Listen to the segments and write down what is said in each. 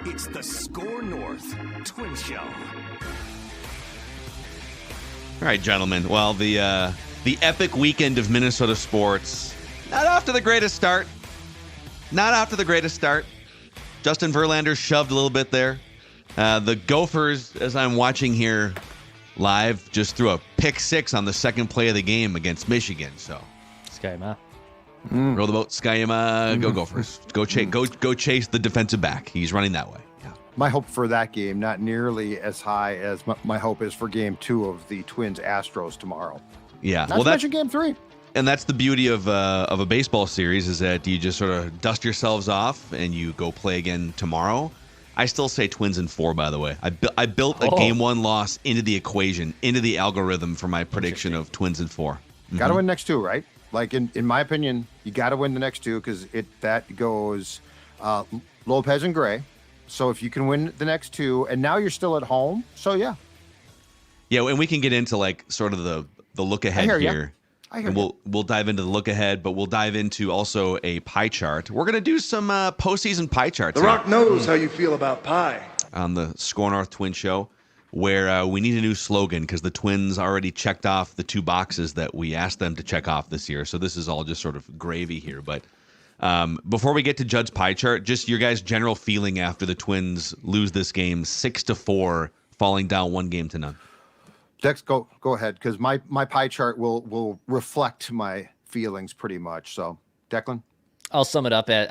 It's the Score North Twin Show. All right, gentlemen. Well, the epic weekend of Minnesota sports, not off to the greatest start. Justin Verlander shoved a little bit there. The Gophers, as I'm watching here live, just threw a pick six on the second play of the game against Michigan. So, Skyma. Row the boat, Skyma. Go Gophers. Go chase the defensive back. He's running that way. Yeah. My hope for that game, not nearly as high as my hope is for game 2 of the Twins Astros tomorrow. Yeah. Not to mention game 3. And that's the beauty of a baseball series, is that you just sort of dust yourselves off and you go play again tomorrow. I still say Twins in 4, by the way. I built a game 1 loss into the equation, into the algorithm for my prediction of Twins in 4. Mm-hmm. Got to win next 2, right? Like, in my opinion, you got to win the next 2 because that goes Lopez and Gray. So if you can win the next 2, and now you're still at home, so yeah. Yeah, and we can get into like sort of the look ahead here. And we'll dive into the look ahead, but we'll dive into also a pie chart. We're going to do some postseason pie charts. The Rock knows how you feel about pie. On the Score North Twin Show, where we need a new slogan because the Twins already checked off the 2 boxes that we asked them to check off this year. So this is all just sort of gravy here. But before we get to Judd's pie chart, just your guys' general feeling after the Twins lose this game 6-4, falling down 1-0. Dex, go ahead, because my pie chart will reflect my feelings pretty much. So, Declan? I'll sum it up at,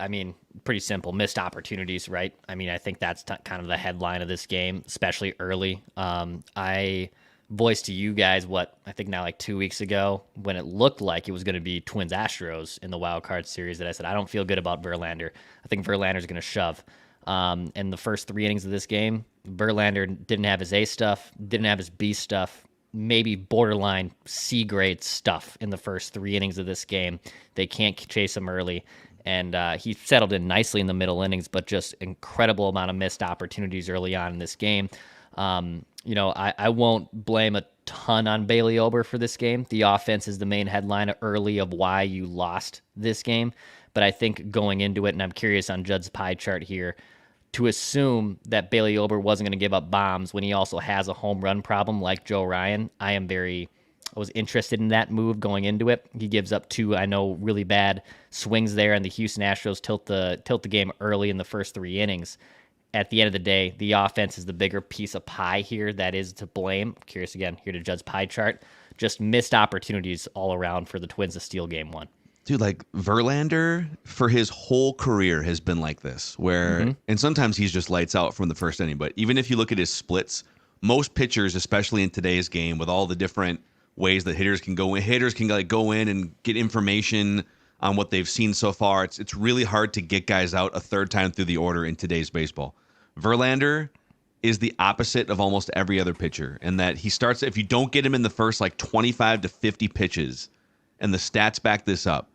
pretty simple. Missed opportunities, right? I think that's kind of the headline of this game, especially early. I voiced to you guys I think now like 2 weeks ago, when it looked like it was going to be Twins Astros in the wild card series, that I said, I don't feel good about Verlander. I think Verlander's going to shove. In the first 3 innings of this game, Verlander didn't have his A stuff, didn't have his B stuff, maybe borderline C grade stuff in the first 3 innings of this game. They can't chase him early. And he settled in nicely in the middle innings, but just incredible amount of missed opportunities early on in this game. I won't blame a ton on Bailey Ober for this game. The offense is the main headline early of why you lost this game. But I think going into it, and I'm curious on Judd's pie chart here, to assume that Bailey Ober wasn't going to give up bombs when he also has a home run problem like Joe Ryan, I was interested in that move going into it. He gives up 2, I know, really bad swings there, and the Houston Astros tilt the game early in the first 3 innings. At the end of the day, the offense is the bigger piece of pie here that is to blame. I'm curious again here to Judd's pie chart. Just missed opportunities all around for the Twins to steal game 1. Dude, like Verlander for his whole career has been like this, where, and sometimes he's just lights out from the first inning, but even if you look at his splits, most pitchers, especially in today's game with all the different ways that hitters can go in and get information on what they've seen so far, it's really hard to get guys out a third time through the order in today's baseball. Verlander is the opposite of almost every other pitcher, in that he starts, if you don't get him in the first like 25 to 50 pitches, and the stats back this up,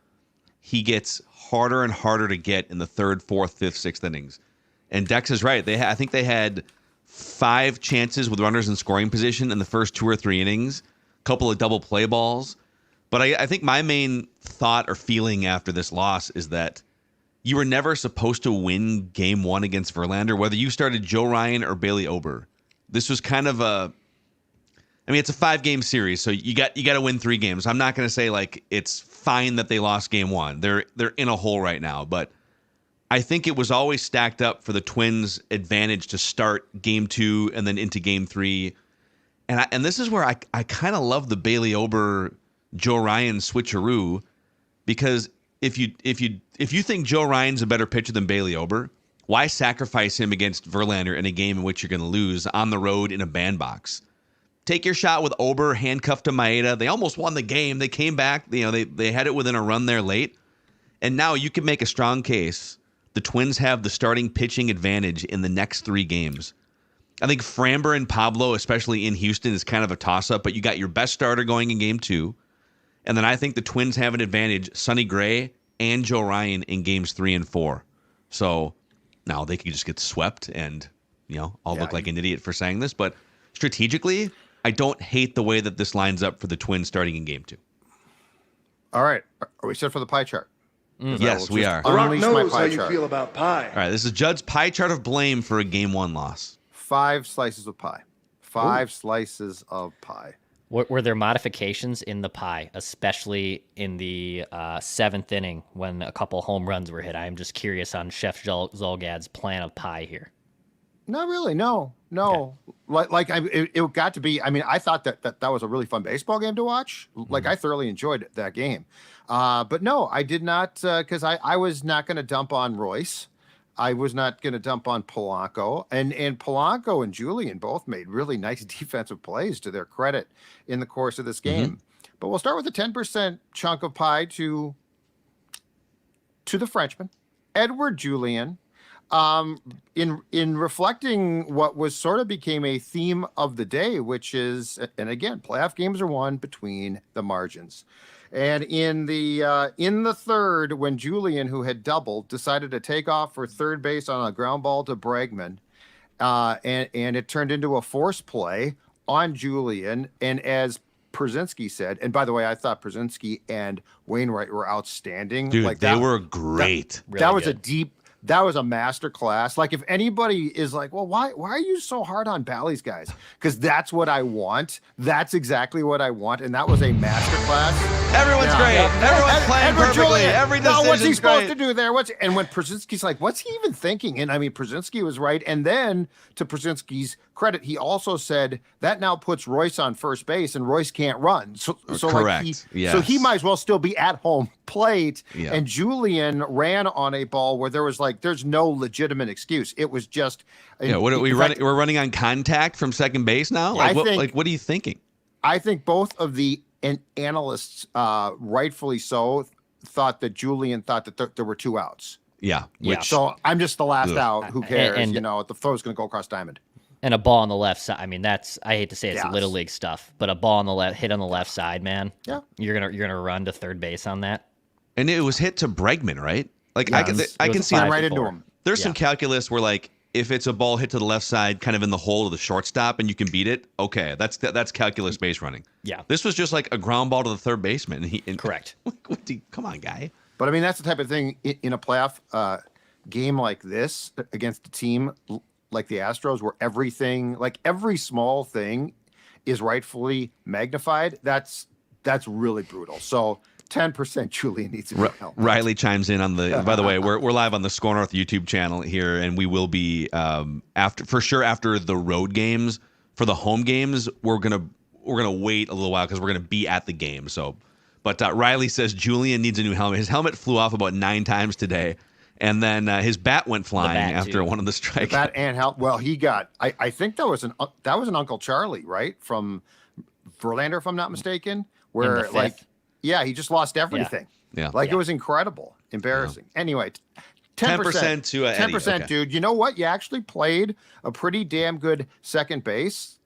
he gets harder and harder to get in the 3rd, 4th, 5th, 6th innings. And Dex is right. I think they had 5 chances with runners in scoring position in the first 2 or 3 innings, a couple of double play balls. But I think my main thought or feeling after this loss is that you were never supposed to win game 1 against Verlander, whether you started Joe Ryan or Bailey Ober. This was kind of it's a 5-game series, so you got to win 3 games. I'm not going to say like it's fine that they lost game 1. They're in a hole right now, but I think it was always stacked up for the Twins' advantage to start game 2 and then into game 3. And this is where I kind of love the Bailey Ober Joe Ryan switcheroo, because if you think Joe Ryan's a better pitcher than Bailey Ober, why sacrifice him against Verlander in a game in which you're going to lose on the road in a bandbox? Take your shot with Ober, handcuffed to Maeda. They almost won the game. They came back. They had it within a run there late. And now you can make a strong case. The Twins have the starting pitching advantage in the next 3 games. I think Framber and Pablo, especially in Houston, is kind of a toss-up, but you got your best starter going in game 2. And then I think the Twins have an advantage, Sonny Gray and Joe Ryan, in games 3 and 4. So now they could just get swept, and I'll look like an idiot for saying this, but strategically, I don't hate the way that this lines up for the Twins starting in game 2. All right. Are we set for the pie chart? Yes, we are. The Rock Unleash my knows how pie you chart. feel about pie. All right, this is Judd's pie chart of blame for a game 1 loss. 5 slices of pie. 5 slices of pie. Were there modifications in the pie, especially in the 7th inning when a couple home runs were hit? I'm just curious on Chef Zolgad's plan of pie here. Not really. No. It got to be. I mean, I thought that was a really fun baseball game to watch. Like I thoroughly enjoyed that game. But no, I did not, because I was not going to dump on Royce. I was not going to dump on Polanco, and Polanco and Julien both made really nice defensive plays to their credit in the course of this game. But we'll start with a 10% chunk of pie to the Frenchman, Edouard Julien. In reflecting what was sort of became a theme of the day, which is, and again, playoff games are won between the margins. And in the third, when Julien, who had doubled, decided to take off for third base on a ground ball to Bregman, and it turned into a force play on Julien. And as Przinsky said, and by the way, I thought Przinsky and Wainwright were outstanding. Dude, they were great. Really Was good. that was a master class. Like, if anybody is like, well, why are you so hard on Bally's guys? Because that's what I want. That's exactly what I want. And that was a master class. Everyone's great. Everyone's playing Edouard perfectly. Julien. Every No, decision's what's he supposed great. to do there? And when Przinsky's like, what's he even thinking? And I mean, Przinsky was right. And then, to Przinsky's credit, he also said that now puts Royce on first base, and Royce can't run. So Correct. So he Yes. might as well still be at home plate. Yeah. And Julien ran on a ball where there's no legitimate excuse. It was just. Yeah, what are we running? We're running on contact from second base now. Like, what are you thinking? I think both of the analysts, rightfully so, thought that Julien thought that there were 2 outs. Yeah. Which, So I'm just the last Ugh. out. Who cares? And- The throw's going to go across diamond. And a ball on the left side. I mean, I hate to say it's Yes. little league stuff, but a ball on the left, hit on the left side, man. Yeah. You're gonna run to third base on that. and it was hit to Bregman, right? Like Yeah, I it can was- I it can was see a Ran five right to into four. him. there's Yeah. some calculus where, like, if it's a ball hit to the left side, kind of in the hole of the shortstop, and you can beat it, okay, that's calculus base running. Yeah. This was just like a ground ball to the third baseman. Correct. Come on, guy. But I mean, that's the type of thing in a playoff game like this against a team like the Astros, where everything, like every small thing, is rightfully magnified. That's really brutal. So 10% Julien needs to be helped. Riley chimes in on the. By the way, we're live on the Score North YouTube channel here, and we will be after the road games. For the home games, we're gonna wait a little while because we're gonna be at the game. So, but Riley says Julien needs a new helmet. His helmet flew off about 9 times today, and then his bat went flying bat, after too. one of the strikes. That and how well he got. I think that was an Uncle Charlie, right, from Verlander, if I'm not mistaken, where fifth. like, yeah, he just lost everything. Yeah. Like it was incredible, embarrassing. Anyway, 10% to Eddie. 10%, Okay. dude. You know what? You actually played a pretty damn good second base,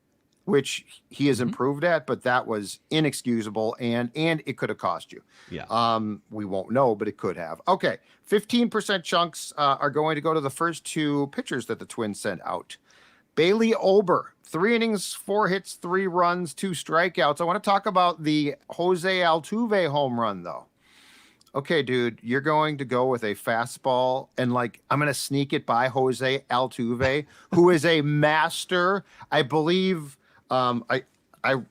which he has improved at, but that was inexcusable, and it could have cost you. Yeah. We won't know, but it could have. Okay, 15% chunks are going to go to the first 2 pitchers that the Twins sent out. Bailey Ober, 3 innings, 4 hits, 3 runs, 2 strikeouts. I want to talk about the Jose Altuve home run, though. Okay, dude, you're going to go with a fastball, and like I'm going to sneak it by Jose Altuve, who is a master. I believe I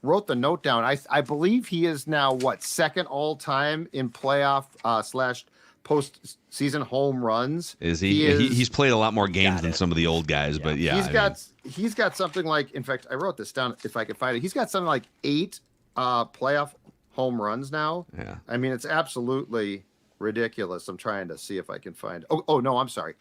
wrote the note down. I believe he is now second all time in playoff / postseason home runs. Is he? He's played a lot more games than some of the old guys, but yeah, He's got something like, in fact, I wrote this down if I could find it. He's got something like 8 playoff home runs now. Yeah. I mean, it's absolutely ridiculous. I'm trying to see if I can find. Oh no, I'm sorry.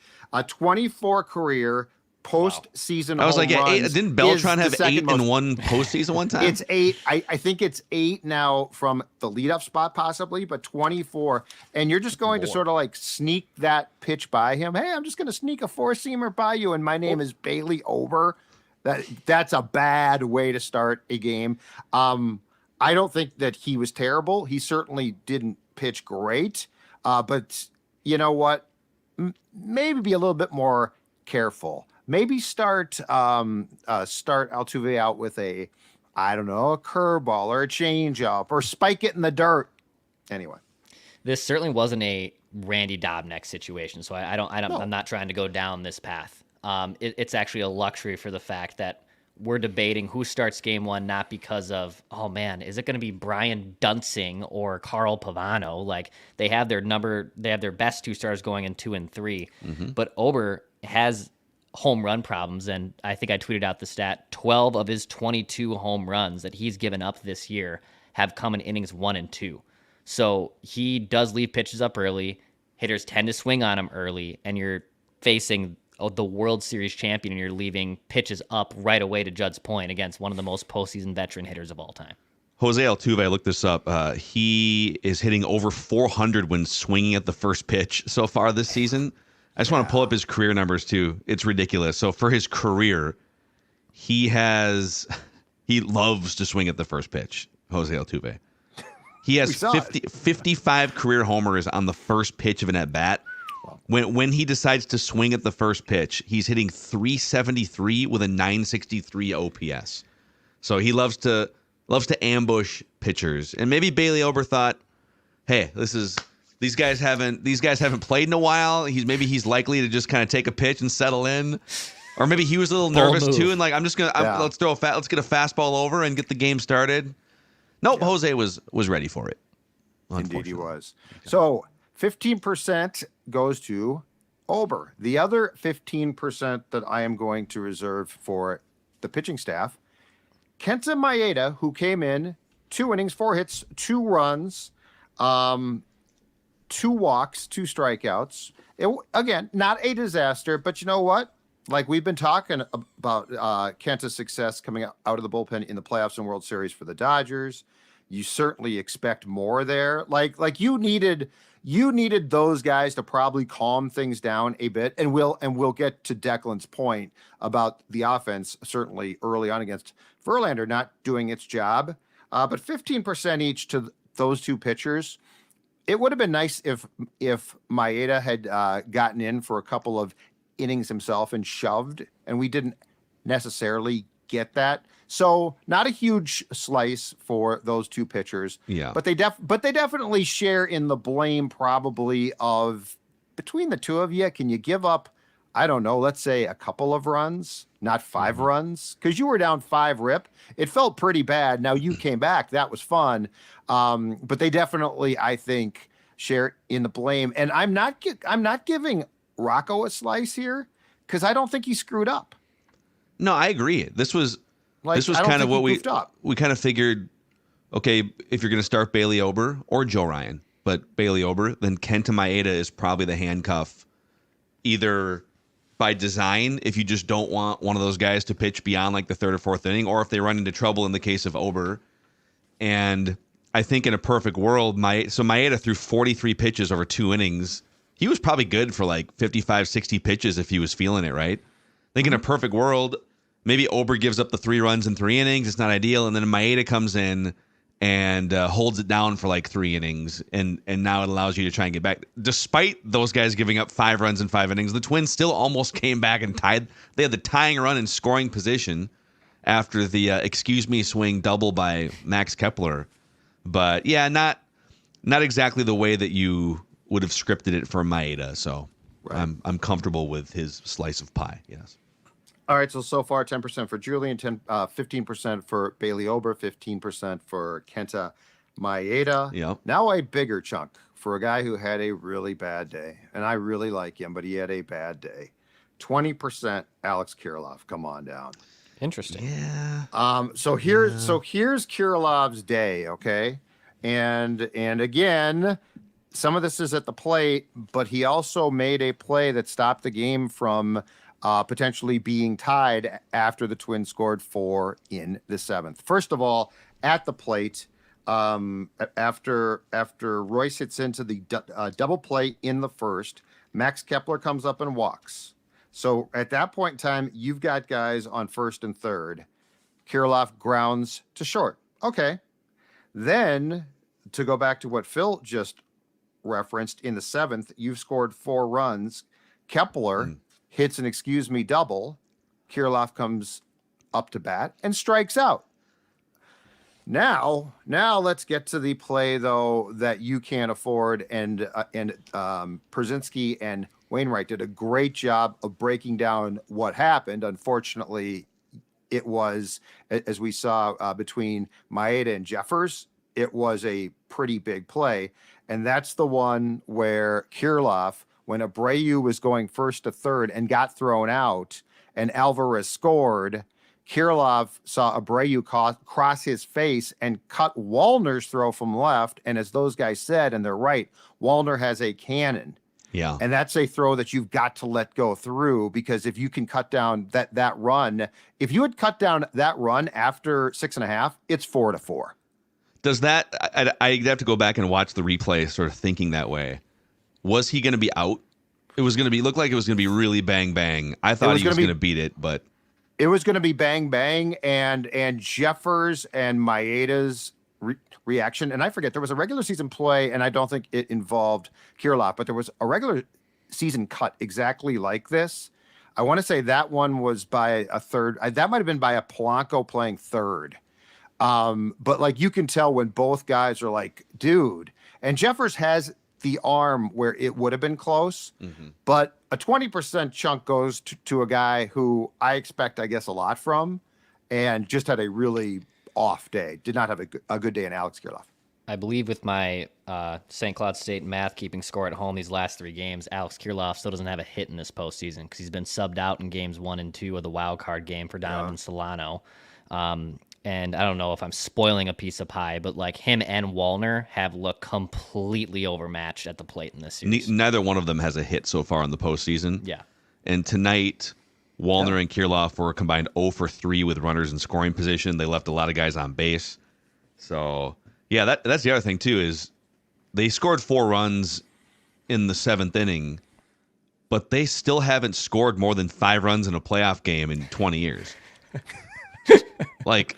24 career postseason. I was home like, yeah, 8. runs Didn't Beltran is have the second 8 in most. one postseason one time? It's 8. I think it's 8 now from the leadoff spot, possibly, but 24. And you're just going to sort of like sneak that pitch by him. Hey, I'm just going to sneak a 4-seamer by you, and my name is Bailey Ober. That's a bad way to start a game. I don't think that he was terrible. He certainly didn't pitch great. But you know what? Maybe be a little bit more careful. Maybe start Altuve out with a curveball or a changeup, or spike it in the dirt. Anyway. This certainly wasn't a Randy Dobnak situation, so I'm not trying to go down this path. It's actually a luxury for the fact that we're debating who starts game one, not because of, oh man, is it going to be Brian Dunsing or Carl Pavano? Like they have their best two stars going in 2 and 3, but Ober has home run problems. And I think I tweeted out the stat, 12 of his 22 home runs that he's given up this year have come in innings 1 and 2. So he does leave pitches up early. Hitters tend to swing on him early, and you're facing the World Series champion, and you're leaving pitches up right away, to Judd's point, against one of the most postseason veteran hitters of all time. Jose Altuve, I looked this up. He is hitting over 400 when swinging at the first pitch so far this season. I just want to pull up his career numbers too. It's ridiculous. So for his career, he loves to swing at the first pitch, Jose Altuve. He has 55 career homers on the first pitch of an at-bat. When he decides to swing at the first pitch, he's hitting 373 with a 963 OPS. So he loves to ambush pitchers. And maybe Bailey Ober thought, hey, these guys haven't played in a while. He's likely to just kind of take a pitch and settle in. Or maybe he was a little nervous too, and like let's get a fastball over and get the game started. Nope, yeah. Jose was ready for it. Indeed he was. So 15% goes to Ober. The other 15% that I am going to reserve for the pitching staff, Kenta Maeda, who came in 2 innings, 4 hits, 2 runs, 2 walks, 2 strikeouts. Again, not a disaster, but you know what? Like we've been talking about Kenta's success coming out of the bullpen in the playoffs and World Series for the Dodgers. You certainly expect more there. Like you needed those guys to probably calm things down a bit, and we'll get to Declan's point about the offense certainly early on against Verlander not doing its job. But 15% each to those 2 pitchers. It would have been nice if Maeda had gotten in for a couple of innings himself and shoved, and we didn't necessarily get that. So not a huge slice for those 2 pitchers. Yeah. But they definitely share in the blame probably of between the 2 of you. Can you give up, I don't know, let's say a couple of runs, not 5 runs? Because you were down 5 rip. It felt pretty bad. Now you came back. That was fun. But they definitely, I think, share in the blame. And I'm not giving Rocco a slice here because I don't think he screwed up. No, I agree. This was kind of what we kind of figured. Okay, if you're going to start Bailey Ober or Joe Ryan, but Bailey Ober, then Kenta Maeda is probably the handcuff, either by design if you just don't want one of those guys to pitch beyond like the 3rd or 4th inning, or if they run into trouble in the case of Ober. And I think in a perfect world, Maeda threw 43 pitches over 2 innings. He was probably good for like 55, 60 pitches if he was feeling it, right? I think in a perfect world, maybe Ober gives up the 3 runs in 3 innings. It's not ideal. And then Maeda comes in and holds it down for like 3 innings. And now it allows you to try and get back. Despite those guys giving up 5 runs in 5 innings, the Twins still almost came back and tied. They had the tying run in scoring position after the excuse me swing double by Max Kepler. But yeah, not exactly the way that you would have scripted it for Maeda. So right. I'm comfortable with his slice of pie. Yes. All right, so far 10% for Julien, 15% for Bailey Ober, 15% for Kenta Maeda. Yep. Now a bigger chunk for a guy who had a really bad day, and I really like him, but he had a bad day. 20% Alex Kirilloff. Come on down. Interesting. Yeah. So here's Kirilloff's day, okay? And again, some of this is at the plate, but he also made a play that stopped the game from potentially being tied after the Twins scored 4 in the 7th. First of all, at the plate, after Royce hits into the double play in the first, Max Kepler comes up and walks. So at that point in time, you've got guys on first and third. Kirilloff grounds to short. Okay. Then to go back to what Phil just referenced, in the 7th, you've scored 4 runs. Kepler hits an excuse me double. Kirilloff comes up to bat and strikes out. Now let's get to the play though that you can't afford, and Przinsky and Wainwright did a great job of breaking down what happened. Unfortunately, it was, as we saw between Maeda and Jeffers, it was a pretty big play, and that's the one where Kirilloff, when Abreu was going first to third and got thrown out, and Alvarez scored. Kirilloff saw Abreu cross his face and cut Wallner's throw from left. And as those guys said, and they're right, Wallner has a cannon. Yeah. And that's a throw that you've got to let go through, because if you can cut down that run, if you had cut down that run after 6.5, it's 4-4. Does that, I have to go back and watch the replay sort of thinking that way. Was he going to be out? It was going to be, looked like it was going to be really bang, bang. I thought he was going to beat it, but. It was going to be bang, bang, and Jeffers and Maeda's reaction. And I forget, there was a regular season play, and I don't think it involved Kirilloff, but there was a regular season cut exactly like this. I want to say that one was by a third. That might have been by a Polanco playing third. But like, you can tell when both guys are like, dude, and Jeffers has the arm where it would have been close, but a 20% chunk goes to a guy who I expect, I guess, a lot from, and just had a really off day. Did not have a good day in Alex Kirilloff. I believe with my St. Cloud State math keeping score at home these last 3 games, Alex Kirilloff still doesn't have a hit in this postseason because he's been subbed out in games 1 and 2 of the wild card game for Donovan Solano. And I don't know if I'm spoiling a piece of pie, but like, him and Wallner have looked completely overmatched at the plate in this series. Neither one of them has a hit so far in the postseason. Yeah. And tonight, Wallner and Kirilloff were combined 0 for 3 with runners in scoring position. They left a lot of guys on base. So, yeah, that's the other thing, too, is they scored 4 runs in the 7th inning, but they still haven't scored more than 5 runs in a playoff game in 20 years. Like...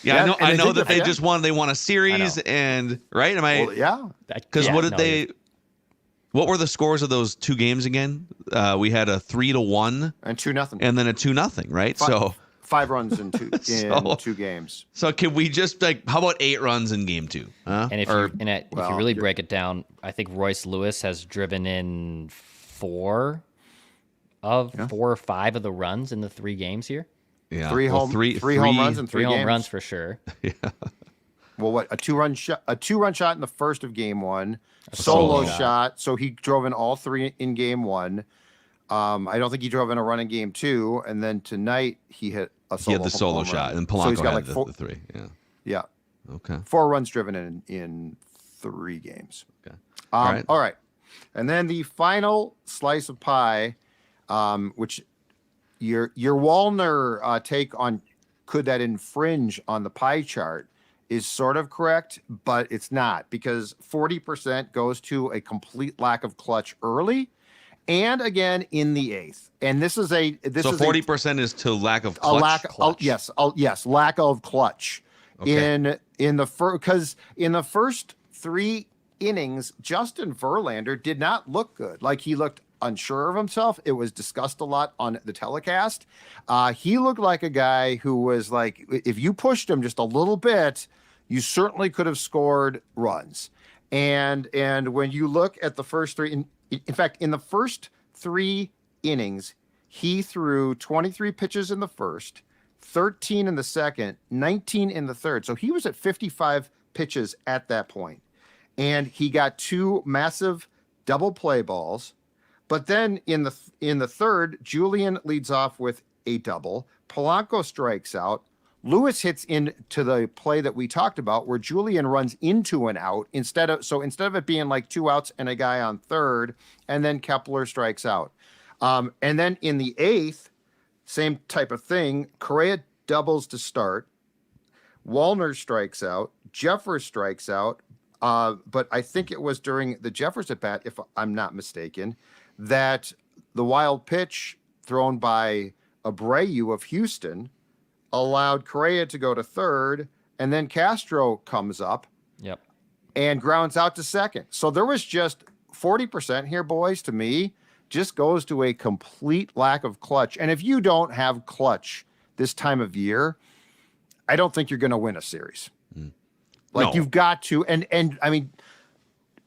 Yeah, I know that they just won. They won a series, and right? Am I? Well, yeah. Because what were the scores of those 2 games again? We had a 3-1 and 2-0, and then a 2-0, right? 5 runs in 2 games. So can we just how about 8 runs in game 2? And if you really break it down, I think Royce Lewis has driven in 4 or 5 of the runs in the 3 games here. Yeah, 3 home runs in 3 games. 3 home runs for sure. Yeah. Well, what, a 2-run shot in the first of game 1, solo shot. So he drove in all 3 in game 1. I don't think he drove in a run in game 2, and then tonight he hit a solo. He had the solo shot, and Polanco had the 3. Yeah. Yeah. Okay. 4 runs driven in 3 games. Okay. All right. And then the final slice of pie, which. Your Wallner take on could that infringe on the pie chart is sort of correct, but it's not, because 40% goes to a complete lack of clutch early, and again in the 8th. And this is 40% is to lack of clutch. Lack of clutch. Okay. Because in the first 3 innings, Justin Verlander did not look good. Like, he looked unsure of himself. It was discussed a lot on the telecast. He looked like a guy who was like, if you pushed him just a little bit, you certainly could have scored runs. And when you look at the first 3, in fact, in the first 3 innings, he threw 23 pitches in the first, 13 in the second, 19 in the third. So he was at 55 pitches at that point. And he got 2 massive double play balls. But then in the third, Julien leads off with a double. Polanco strikes out. Lewis hits into the play that we talked about, where Julien runs into an out instead of it being like 2 outs and a guy on third, and then Kepler strikes out. And then in the 8th, same type of thing. Correa doubles to start. Wallner strikes out. Jeffers strikes out. But I think it was during the Jeffers at bat, if I'm not mistaken, that the wild pitch thrown by Abreu of Houston allowed Correa to go to third, and then Castro comes up and grounds out to second. So there was just 40% here, boys, to me, just goes to a complete lack of clutch. And if you don't have clutch this time of year, I don't think you're going to win a series. Like No. you've got to, and I mean,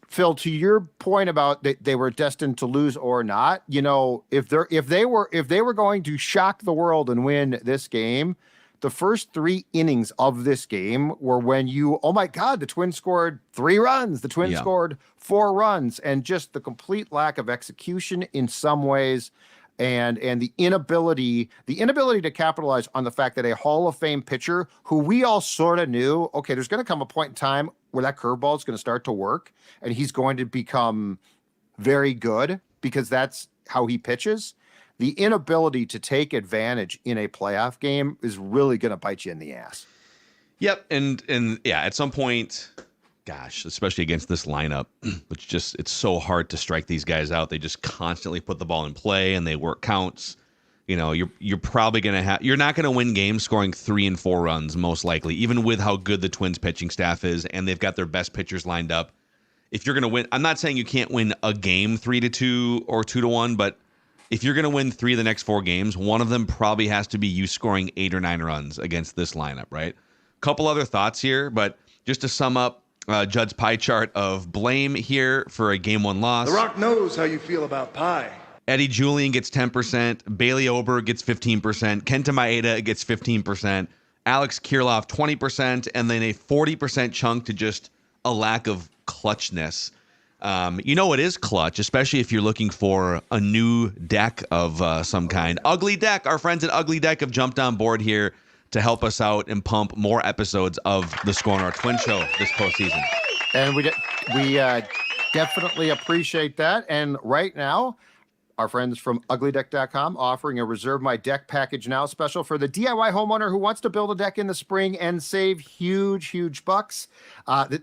Phil, to your point about they were destined to lose or not, if they were going to shock the world and win this game, the first 3 innings of this game were when oh my God, the Twins scored 3 runs, the Twins scored 4 runs, and just the complete lack of execution in some ways. And the inability to capitalize on the fact that a Hall of Fame pitcher who we all sort of knew, okay, there's going to come a point in time where that curveball is going to start to work and he's going to become very good because that's how he pitches. The inability to take advantage in a playoff game is really going to bite you in the ass. Yep. And yeah, at some point, gosh, especially against this lineup, which it's so hard to strike these guys out. They just constantly put the ball in play and they work counts. You're probably going to you're not going to win games scoring 3 and 4 runs, most likely, even with how good the Twins pitching staff is. And they've got their best pitchers lined up. If you're going to win, I'm not saying you can't win a game 3-2 or 2-1, but if you're going to win 3 of the next 4 games, one of them probably has to be you scoring 8 or 9 runs against this lineup, right? Couple other thoughts here, but just to sum up, Judd's pie chart of blame here for a Game 1 loss. The Rock knows how you feel about pie. Edouard Julien gets 10%. Bailey Ober gets 15%. Kenta Maeda gets 15%. Alex Kirilloff 20%. And then a 40% chunk to just a lack of clutchness. It is clutch, especially if you're looking for a new deck of some kind. Ugly Deck. Our friends at Ugly Deck have jumped on board here to help us out and pump more episodes of the Score North Twin Show this postseason. And we definitely appreciate that. And right now, our friends from uglydeck.com offering a Reserve My Deck Package Now special for the DIY homeowner who wants to build a deck in the spring and save huge bucks.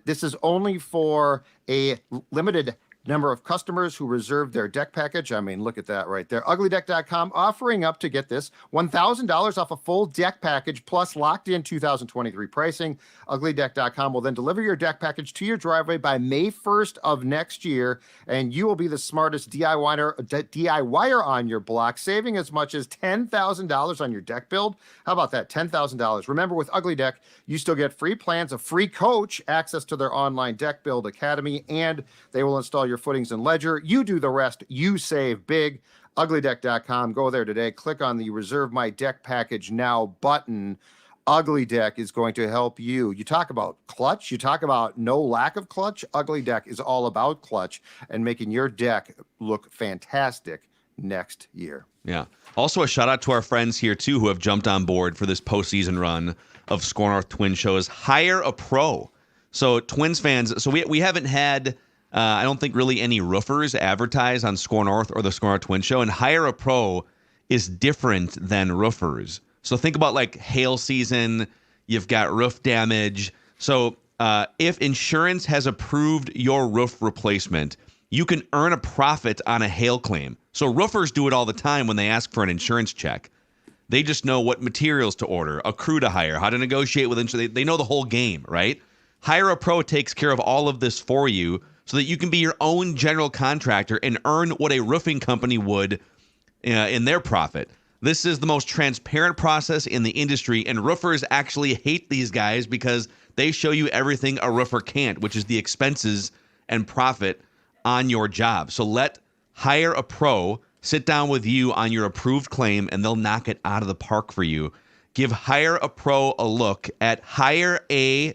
This is only for a limited number of customers who reserve their deck package. I mean, look at that right there. Uglydeck.com offering up to get this $1,000 off a full deck package plus locked in 2023 pricing. Uglydeck.com will then deliver your deck package to your driveway by May 1st of next year, and you will be the smartest DIYer on your block, saving as much as $10,000 on your deck build. How about that? $10,000. Remember, with Ugly Deck, you still get free plans, a free coach, access to their online deck build academy, and they will install your footings and ledger. You do the rest. You save big. Uglydeck.com. Go there today. Click on the Reserve My Deck Package Now button. Ugly Deck is going to help you. You talk about clutch. You talk about no lack of clutch. Ugly Deck is all about clutch and making your deck look fantastic next year. Yeah. Also, a shout out to our friends here, too, who have jumped on board for this postseason run of Score North Twin Shows. Hire a pro. So, Twins fans, so we haven't had, I don't think, really any roofers advertise on Score North or the Score North Twin Show. And Hire a Pro is different than roofers. So, think about like hail season, you've got roof damage. So, if insurance has approved your roof replacement, you can earn a profit on a hail claim. So roofers do it all the time when they ask for an insurance check. They just know what materials to order, a crew to hire, how to negotiate with insurance. They know the whole game, right? Hire a Pro takes care of all of this for you so that you can be your own general contractor and earn what a roofing company would in their profit. This is the most transparent process in the industry, and roofers actually hate these guys because they show you everything a roofer can't, which is the expenses and profit on your job. So let Hire a Pro sit down with you on your approved claim, and they'll knock it out of the park for you. Give Hire a Pro a look at hirea.pro.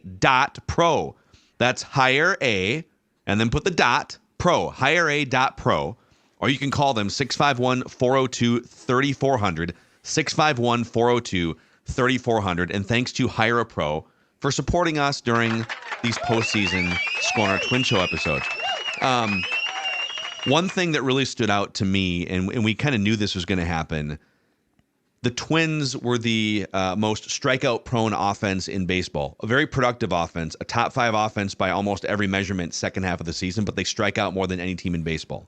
That's Hire A, and then put the dot pro, hirea.pro. Or you can call them 651-402-3400, 651-402-3400. And thanks to Hire a Pro for supporting us during these postseason Score North Twin Show episodes. One thing that really stood out to me, and we kind of knew this was going to happen, the Twins were the most strikeout-prone offense in baseball. A very productive offense, a top 5 offense by almost every measurement second half of the season, but they strike out more than any team in baseball.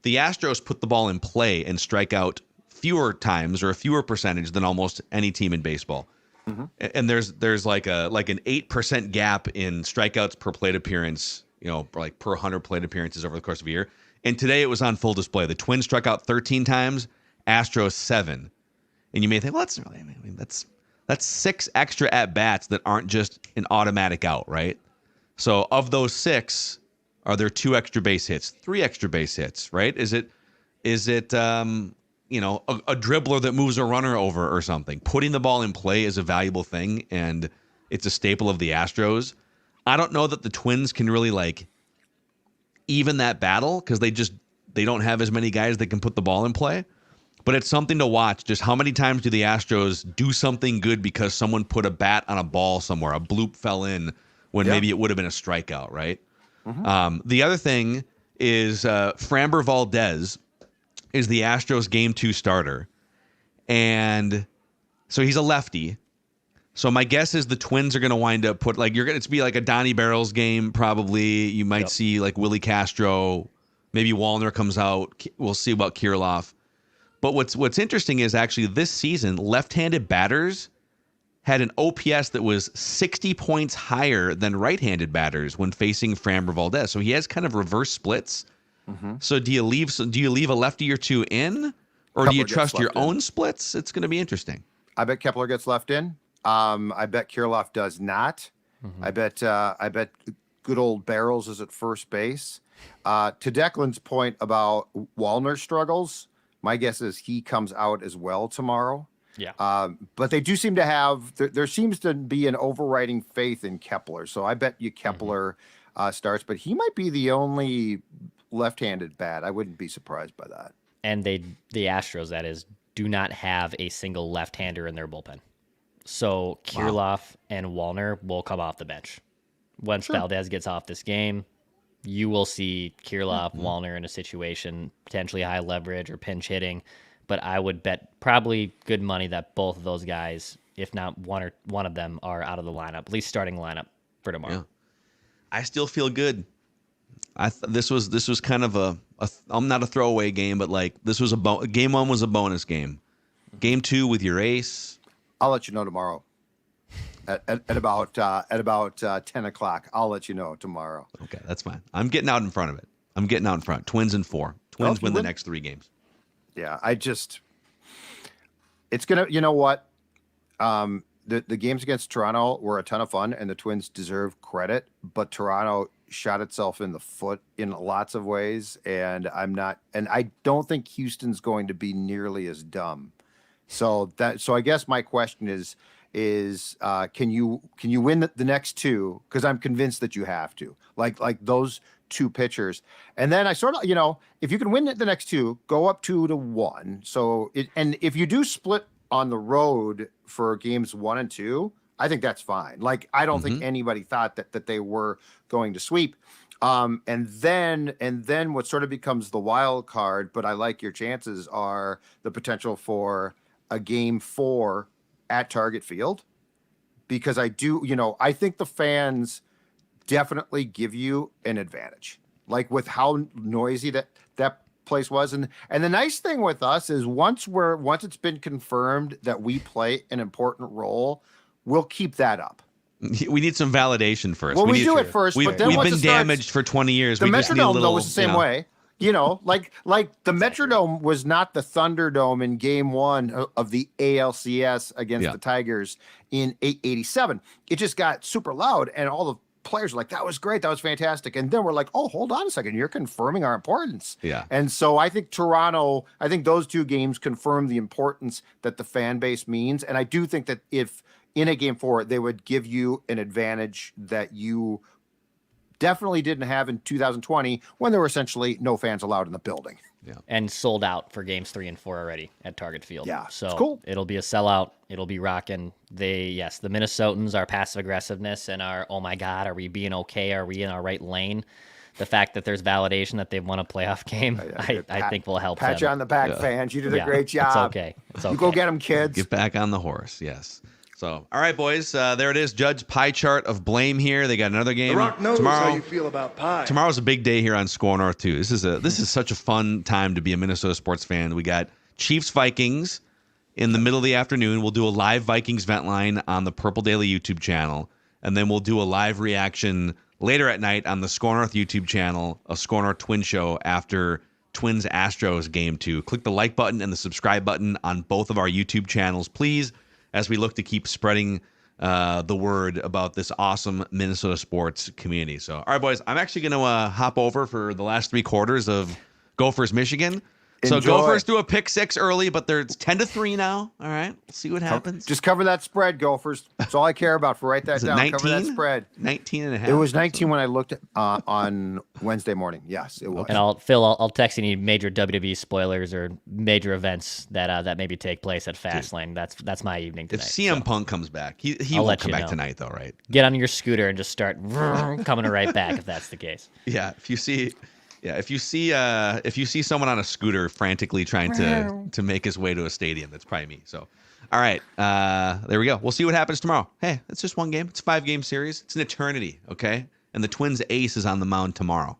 The Astros put the ball in play and strike out fewer times or a fewer percentage than almost any team in baseball. Mm-hmm. And there's like an 8% gap in strikeouts per plate appearance, like per 100 plate appearances over the course of a year. And today it was on full display. The Twins struck out 13 times, Astros 7. And you may think, well, that's That's 6 extra at-bats that aren't just an automatic out, right? So of those 6, are there 2 extra base hits, 3 extra base hits, right? Is it you know, a dribbler that moves a runner over or something? Putting the ball in play is a valuable thing, and it's a staple of the Astros. I don't know that the Twins can really like even that battle because they don't have as many guys that can put the ball in play. But it's something to watch. Just how many times do the Astros do something good because someone put a bat on a ball somewhere, a bloop fell in when maybe it would have been a strikeout, right? The other thing is Framber Valdez is the Astros Game 2 starter. And so he's a lefty. So my guess is the Twins are going to wind up it's be like a Donnie Barrels game probably. You might see like Willie Castro, maybe Wallner comes out. We'll see about Kirilloff. But what's interesting is actually this season, left-handed batters had an OPS that was 60 points higher than right-handed batters when facing Framber Valdez. So he has kind of reverse splits. So do you leave a lefty or 2 in, or do you trust your own splits? It's going to be interesting. I bet Kepler gets left in. I bet Kirilloff does not. I bet good old Barrels is at first base. To Declan's point about Wallner struggles, my guess is he comes out as well tomorrow. Yeah. But they do seem to have there seems to be an overriding faith in Kepler. So I bet you Kepler starts, but he might be the only left-handed bat. I wouldn't be surprised by that. And the Astros, that is, do not have a single left-hander in their bullpen. So Kirilloff and Wallner will come off the bench. Once Valdez gets off this game, you will see Kirilloff, Wallner in a situation, potentially high leverage or pinch hitting. But I would bet probably good money that both of those guys, if not one of them, are out of the lineup, at least starting lineup for tomorrow. Yeah. I still feel good. This was kind of I'm not a throwaway game, but like this was game 1 was a bonus game. Game 2 with your ace. I'll let you know tomorrow. At about 10 o'clock. I'll let you know tomorrow. Okay, that's fine. I'm getting out in front of it. I'm getting out in front. Twins in 4. Twins win the next 3 games. Yeah, it's gonna. You know what? The games against Toronto were a ton of fun, and the Twins deserve credit. But Toronto shot itself in the foot in lots of ways, and I don't think Houston's going to be nearly as dumb. So I guess my question is can you win the next 2? Because I'm convinced that you have to. Like those 2 pitchers, and then I sort of if you can win the next 2, go up 2-1. So and if you do split on the road for games 1 and 2, I think that's fine. Like I don't think anybody thought that they were going to sweep. And then what sort of becomes the wild card, but I like your chances, are the potential for a game 4 at Target Field, because I think the fans definitely give you an advantage, like with how noisy that place was. And the nice thing with us is once it's been confirmed that we play an important role, we'll keep that up. We need some validation first. Well, we do it first, but then we've once been damaged for 20 years. The we just need a Metrodome little, was the same way. Like the Metrodome was not the Thunderdome in game 1 of the ALCS against the Tigers in 87. It just got super loud, and all the players were like, that was great, that was fantastic. And then we're like, oh, hold on a second, you're confirming our importance. Yeah. And so I think those 2 games confirm the importance that the fan base means. And I do think that if in a game 4, they would give you an advantage that you definitely didn't have in 2020 when there were essentially no fans allowed in the building. Yeah. And sold out for games 3 and 4 already at Target Field. Yeah, so it's cool. It'll be a sellout. It'll be rocking. The Minnesotans, our passive aggressiveness and our, oh my God, are we being okay? Are we in our right lane? The fact that there's validation that they've won a playoff game, I think will help Pat them. you on the back, fans. You did a great job. It's okay. You go get them, kids. Get back on the horse. Yes. So, all right, boys. There it is. Judd's pie chart of blame here. They got another game The Rock knows tomorrow. how you feel about pie. Tomorrow's a big day here on Score North too. This is such a fun time to be a Minnesota sports fan. We got Chiefs Vikings in the middle of the afternoon. We'll do a live Vikings vent line on the Purple Daily YouTube channel, and then we'll do a live reaction later at night on the Score North YouTube channel, a Score North Twin Show after Twins Astros game 2. Click the like button and the subscribe button on both of our YouTube channels, please. as we look to keep spreading the word about this awesome Minnesota sports community. So, all right, boys, I'm actually going to hop over for the last 3 quarters of Gophers Michigan. So Enjoy. Gophers do a pick 6 early, but they're 10-3 now. All right, let's see what happens. Just cover that spread, Gophers. That's all I care about. For write that Is it down. 19? Cover that spread. 19.5. It was 19 when I looked at, on Wednesday morning. Yes, it was. And I'll text any major WWE spoilers or major events that maybe take place at Fastlane. That's my evening If tonight. CM Punk comes back, he I'll won't let come you back know. tonight, though, right? Get on your scooter and just start coming right back if that's the case. Yeah, if you see someone on a scooter frantically trying to make his way to a stadium, that's probably me. So, all right, there we go. We'll see what happens tomorrow. Hey, it's just one game. It's a 5-game series. It's an eternity, okay? And the Twins' ace is on the mound tomorrow.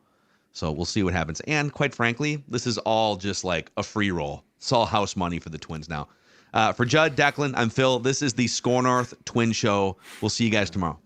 So we'll see what happens. And quite frankly, this is all just like a free roll. It's all house money for the Twins now. For Judd, Declan, I'm Phil. This is the Score North Twin Show. We'll see you guys tomorrow.